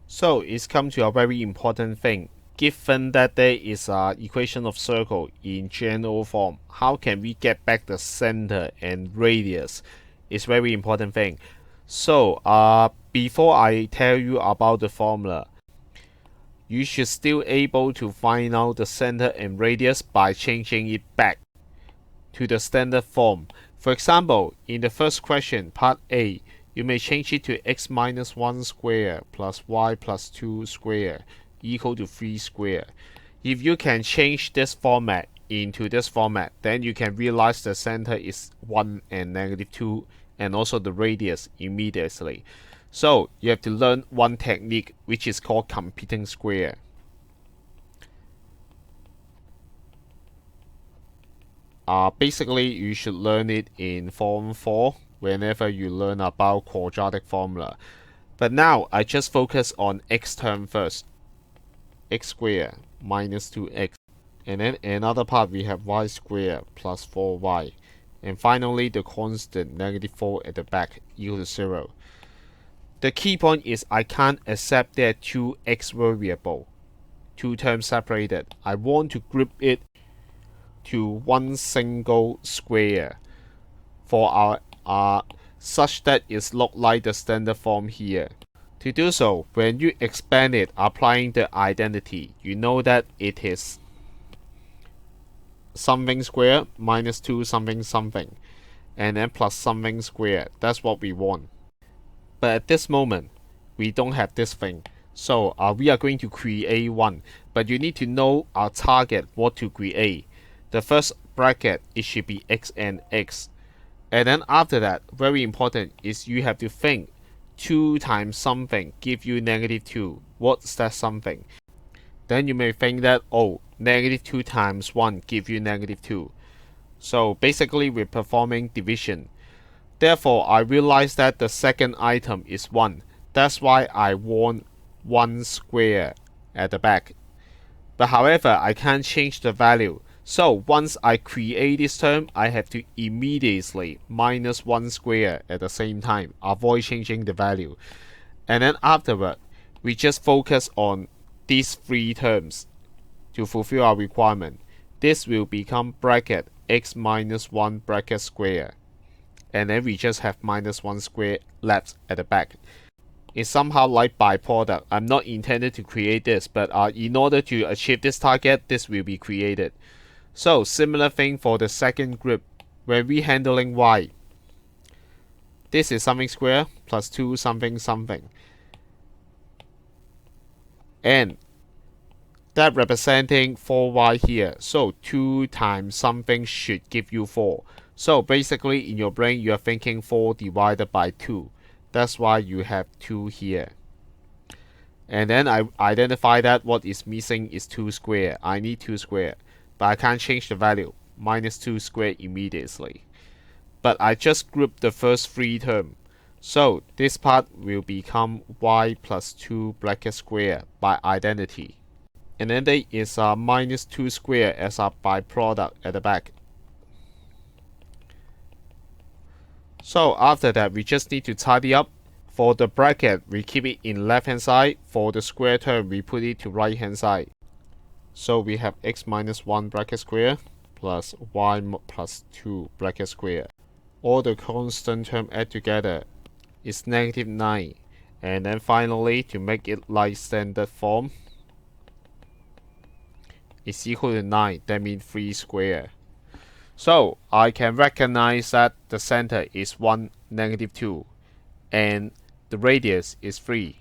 So it's come to a very important thing. Given that there is an equation of circle in general form, how can we get back the center and radius? It's very important thing. So before I tell you about the formula, you should still able to find out the center and radius by changing it back to the standard form. For example, in the first question, part A, you may change it to x minus 1 square plus y plus 2 square equal to 3 square. If you can change this format into this format, then you can realize the center is 1 and negative 2 and also the radius immediately. So you have to learn one technique which is called computing square. Basically, you should learn it in Form 4 whenever you learn about quadratic formula. But now I just focus on x term first. X squared minus 2x. And then another part we have y squared plus 4y. And finally the constant negative 4 at the back equal to 0. The key point is I can't accept that two x variable, two terms separated. I want to group it to one single square for our such that it look like the standard form here. To do so, when you expand it applying the identity, you know that it is something squared minus 2 something something and then plus something squared. That's what we want. But at this moment, we don't have this thing. So we are going to create one. But you need to know our target, what to create. The first bracket, it should be x and x. And then after that, very important is you have to think 2 times something give you negative 2. What's that something? Then you may think that, oh, negative 2 times 1 give you negative 2. So basically we're performing division. Therefore, I realize that the second item is 1. That's why I want 1 square at the back. But however, I can't change the value. So once I create this term, I have to immediately minus 1 square at the same time, avoid changing the value. And then afterward, we just focus on these 3 terms to fulfill our requirement. This will become bracket x minus 1 bracket square. And then we just have minus 1 square left at the back. It's somehow like byproduct. I'm not intended to create this, but in order to achieve this target, this will be created. So similar thing for the second group when we handling y. This is something square plus 2 something something. And that representing 4y here. So 2 times something should give you 4. So basically in your brain you are thinking 4 divided by 2. That's why you have 2 here. And then I identify that what is missing is 2 square. I need 2 square. But I can't change the value. Minus 2 square immediately. But I just grouped the first 3 terms. So this part will become y plus 2 bracket square by identity. And then there is a minus 2 square as a byproduct at the back. So after that, we just need to tidy up. For the bracket, we keep it in left hand side. For the square term, we put it to right hand side. So we have x minus 1 bracket square plus y plus 2 bracket square. All the constant term add together is negative 9. And then finally, to make it like standard form, is equal to 9. That means 3 square. So I can recognize that the center is 1, negative 2, and the radius is 3.